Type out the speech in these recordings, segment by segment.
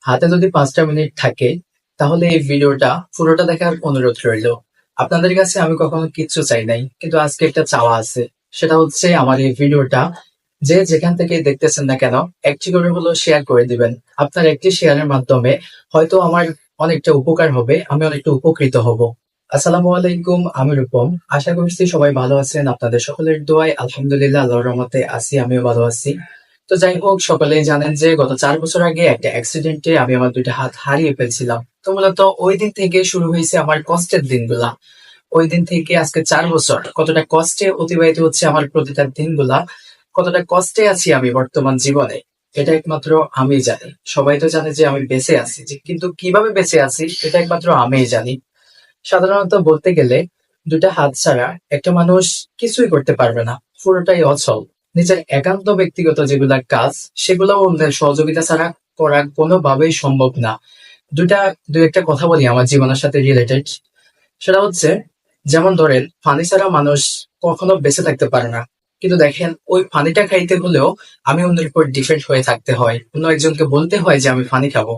হাতে যদি 5টা মিনিট থাকে তাহলে এই ভিডিওটা পুরোটা দেখার অনুরোধ রইল। আপনাদের কাছে আমি কখনো কিচ্ছু চাই নাই, কিন্তু আজকে একটা চাওয়া আছে। সেটা হচ্ছে আমার এই ভিডিওটা যে যেখান থেকে দেখতেছেন না কেন একটি করে হলো শেয়ার করে দিবেন। আপনার একটি শেয়ারের মাধ্যমে হয়তো আমার অনেকটা উপকার হবে, আমি অনেকটা উপকৃত হব। আসসালামু আলাইকুম, আমি রূপম। আশা করছি সবাই ভালো আছেন। আপনাদের সকলের দোয়ায় আলহামদুলিল্লাহ, আল্লাহর রহমতে আছি, আমিও ভালো আছি। তো যাই হোক, সকলেই জানেন যে গত 4 বছর আগে একটা অ্যাক্সিডেন্টে আমি আমার দুইটা হাত হারিয়ে ফেলছিলাম। তো মূলত ওই দিন থেকে শুরু হয়েছে আমার কষ্টের দিনগুলা। ওই দিন থেকে আজকে 4 বছর কতটা কষ্টে অতিবাহিত হচ্ছে আমার প্রতিটা দিনগুলা, কতটা কষ্টে আছি আমি বর্তমান জীবনে, এটা একমাত্র আমি জানি। সবাই তো জানে যে আমি বেঁচে আছি, কিন্তু কিভাবে বেঁচে আছি এটা একমাত্র আমিই জানি। সাধারণত বলতে গেলে দুটা হাত ছাড়া একটা মানুষ কিছুই করতে পারবে না, পুরোটাই অচল। নিজের একান্ত ব্যক্তিগত যেগুলা কাজ সেগুলো অন্যের সহযোগিতা ছাড়া করা কোনোভাবেই সম্ভব না। দুই একটা কথা বলি আমার জীবনের সাথে রিলেটেড। সেটা হচ্ছে, যেমন ধরেন পানি ছাড়া মানুষ কখনো বেঁচে থাকতে পারে না, কিন্তু দেখেন ওই পানিটা খাইতে হলেও আমি অন্যের উপর ডিপেন্ড হয়ে থাকতে হয়, অন্য একজনকে বলতে হয় যে আমি পানি খাবো।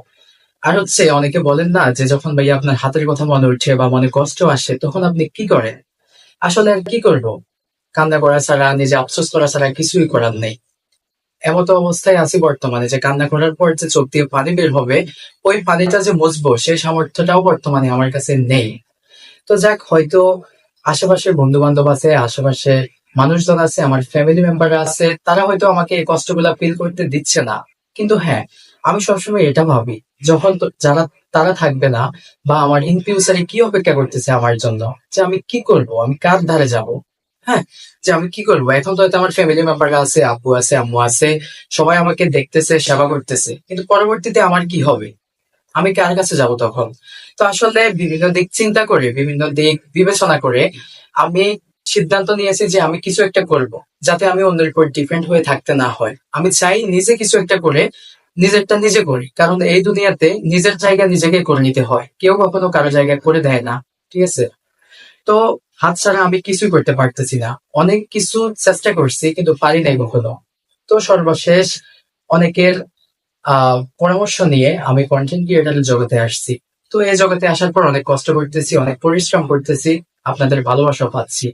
আর হচ্ছে, অনেকে বলেন না যে যখন ভাইয়া আপনার হাতের কথা মনে উঠছে বা মনে কষ্ট আসে তখন আপনি কি করেন। আসলে আর কি করব, কান্না করা ছাড়া, নিজে আফসোস করা ছাড়া কিছুই করার নেই। এমত অবস্থায় আছি বর্তমানে যে কান্না করার পর যে চোখ দিয়ে পানি বের হবে, ওই পানিটা যে মুছবো সেই সামর্থ্যটাও বর্তমানে আমার কাছে নেই। তো যাক, হয়তো আশেপাশে বন্ধু বান্ধব আছে, আশেপাশে মানুষজন আছে, আমার ফ্যামিলি মেম্বার আছে, তারা হয়তো আমাকে এই কষ্টগুলা ফিল করতে দিচ্ছে না। কিন্তু হ্যাঁ, আমি সবসময় এটা ভাবি, যখন যারা তারা থাকবে না, বা আমার ইন ফিউচারে কি অপেক্ষা করতেছে আমার জন্য, যে আমি কি করব, আমি কার ধারে যাব। হ্যাঁ, যে আমি কি করবো। এখন তো হয়তো আমার ফ্যামিলি মেম্বাররা আছে, আব্বু আছে, আম্মু আছে, সবাই আমাকে দেখতেছে, সেবা করতেছে, কিন্তু পরবর্তীতে আমার কি হবে, আমি কার কাছে যাব তখন। তো আসলে বিভিন্ন দিক চিন্তা করে, বিভিন্ন দিক বিবেচনা করে আমি সিদ্ধান্ত নিয়েছি যে আমি কিছু একটা করব, যাতে আমি অন্যের উপর ডিপেন্ড হয়ে থাকতে না হয়। আমি চাই নিজে কিছু একটা করে নিজেরটা নিজে করি, কারণ এই দুনিয়াতে নিজের জায়গা নিজেকে করে নিতে হয়, কেউ কখনো কারো জায়গা করে দেয় না। ঠিক আছে? তো হাত ছাড়া আমি কিছুই করতে পারতেছি না। অনেক কিছু চেষ্টা করছি কিন্তু পারি নাই কখনো। তো সর্বশেষ অনেকের পরামর্শ নিয়ে আমি কন্টেন্ট ক্রিয়েটরের জগতে আসছি। তো এই জগতে আসার পর অনেক কষ্ট করতেছি, অনেক পরিশ্রম করতেছি, আপনাদের ভালোবাসা পাচ্ছি।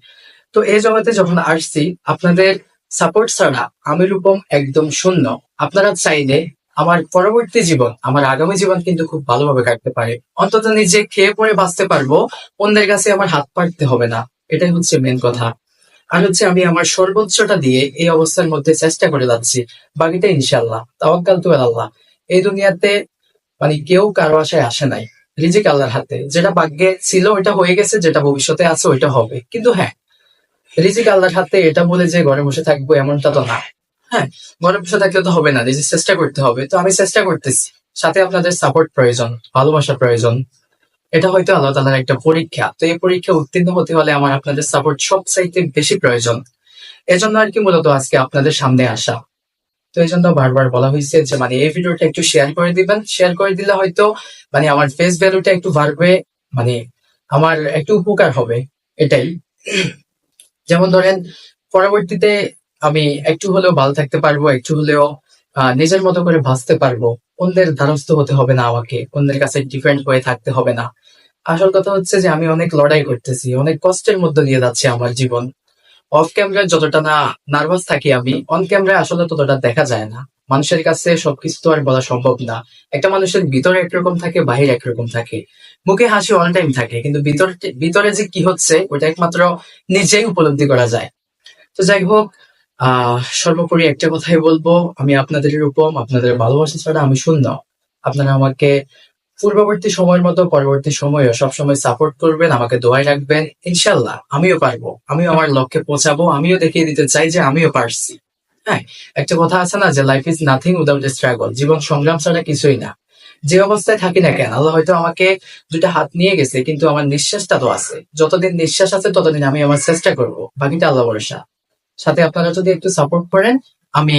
তো এই জগতে যখন আসছি, আপনাদের সাপোর্ট ছাড়া আমি রূপম একদম শূন্য। আপনারা চাইলে আমার পরবর্তী জীবন, আমার আগামী জীবন কিন্তু খুব ভালোভাবে কাটতে পারে। অন্তত নিজে খেয়ে পরে বাঁচতে পারবো, অন্যের কাছে আমার হাত পাততে হবে না। এটাই হচ্ছে মেন কথা। আর হচ্ছে, আমি আমার সর্বোচ্চটা দিয়ে এই অবস্থার মধ্যে চেষ্টা করে যাচ্ছি। বাকিটা ইনশাল্লাহ, তাওয়াক্কাল তু আল্লাহ। এই দুনিয়াতে মানে কেউ কারো আশায় আসে নাই। রিজিক আল্লাহর হাতে, যেটা ভাগ্যে ছিল ওইটা হয়ে গেছে, যেটা ভবিষ্যতে আছে ওইটা হবে। কিন্তু হ্যাঁ, রিজিক আল্লাহর হাতে, এটা বলে যে ঘরে বসে থাকবো এমনটা তো না। হ্যাঁ, ঘরে বসে থাকলে তো হবে না, নিজের চেষ্টা করতে হবে। তো আমি চেষ্টা করতেছি, সাথে আপনাদের সাপোর্ট প্রয়োজন, ভালোবাসা প্রয়োজন। এটা হয়তো আল্লাহ তাআলার একটা পরীক্ষা। তো এই পরীক্ষা উত্তীর্ণ হতে হলে আমার আপনাদের সাপোর্ট সবচাইতে বেশি প্রয়োজন। এজন্য আর কি মূলত আজকে আপনাদের সামনে আসা। তো এই জন্য বারবার বলা হয়েছে যে এই ভিডিওটা একটু শেয়ার করে দিবেন। শেয়ার করে দিলে হয়তো আমার ফেস ভ্যালুটা একটু বাড়বে, মানে আমার একটু উপকার হবে। এটাই। যেমন ধরেন, পরবর্তীতে আমি একটু হলেও ভালো থাকতে পারবো, একটু হলেও নিজের মতো করে বাঁচতে পারবো। অন্যের দ্বারস্থ হতে হবে না, আমাকে অন্যের কাছে ডিপেন্ড হয়ে থাকতে হবে না। আসল কথা হচ্ছে যে আমি অনেক লড়াই করতেছি, অনেক কষ্টের মধ্যে দিয়ে যাচ্ছে আমার জীবন। অফ ক্যামেরায় যতটা না নার্ভাস থাকি, আমি অন ক্যামেরায় আসলে ততটা দেখা যায় না। মানুষের কাছে সবকিছু তো আর বলা সম্ভব না। একটা মানুষের ভিতরে একরকম থাকে, বাহিরে একরকম থাকে। মুখে হাসি অল টাইম থাকে, কিন্তু ভিতরে যে কি হচ্ছে ওটা একমাত্র নিজেই উপলব্ধি করা যায়। তো যাই হোক, সর্বোপরি একটা কথাই বলবো, আমি আপনাদের এরকম, আপনাদের ভালোবাসা ছাড়া আমি শূন্য। আপনারা আমাকে পূর্ববর্তী সময়ের মতো পরবর্তী সময়েও সবসময় সাপোর্ট করবেন, আমাকে দোয়ায় রাখবেন। ইনশাল্লাহ আমিও পারবো, আমিও আমার লক্ষ্যে পৌঁছাবো, আমিও দেখিয়ে দিতে চাই যে আমিও পারছি। হ্যাঁ, একটা কথা আছে না যে life is nothing without struggle. জীবন সংগ্রাম ছাড়া কিছুই না। যে অবস্থায় থাকি না কেন, আল্লাহ হয়তো আমাকে দুইটা হাত নিয়ে গেছে, কিন্তু আমার নিঃশ্বাসটা তো আছে। যতদিন নিঃশ্বাস আছে ততদিন আমি আমার চেষ্টা করব, বাকিটা আল্লাহ ভরসা। সাথে আপনারা যদি একটু সাপোর্ট করেন, আমি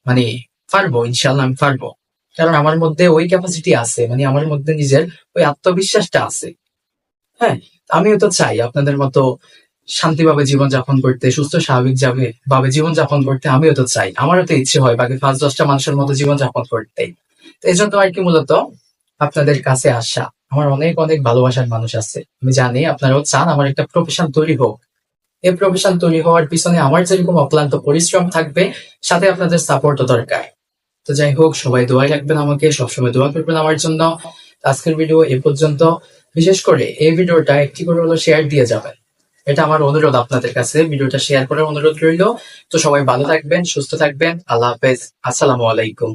মানে পারবো, ইনশাল্লাহ আমি পারবো। কারণ আমার মধ্যে ওই ক্যাপাসিটি আছে, আমার মধ্যে নিজের ওই আত্মবিশ্বাসটা আছে। হ্যাঁ, আমিও তো চাই আপনাদের মতো শান্তিভাবে জীবনযাপন করতে, সুস্থ স্বাভাবিক ভাবে জীবনযাপন করতে। আমিও তো চাই, আমারও তো ইচ্ছে হয় বাকি 5-10টা মানুষের মতো জীবনযাপন করতে। তো এই জন্য আর কি মূলত আপনাদের কাছে আসা। আমার অনেক অনেক ভালোবাসার মানুষ আছে, আমি জানি আপনারাও চান আমার একটা প্রফেশন তৈরি হোক। এই প্রফেশন তৈরি হওয়ার পিছনে আমার যেরকম অক্লান্ত পরিশ্রম থাকবে, সাথে আপনাদের সাপোর্টও দরকার। তো যাই হোক, সবাই দোয়াই রাখবেন, আমাকে সবসময় দোয়া করবেন আমার জন্য। আজকের ভিডিও এ পর্যন্ত। বিশেষ করে এই ভিডিওটা একটি করে হলো শেয়ার দিয়ে যাবেন, এটা আমার অনুরোধ আপনাদের কাছে। ভিডিওটা শেয়ার করার অনুরোধ রইল। তো সবাই ভালো থাকবেন, সুস্থ থাকবেন। আল্লাহ হাফেজ, আসসালামু আলাইকুম।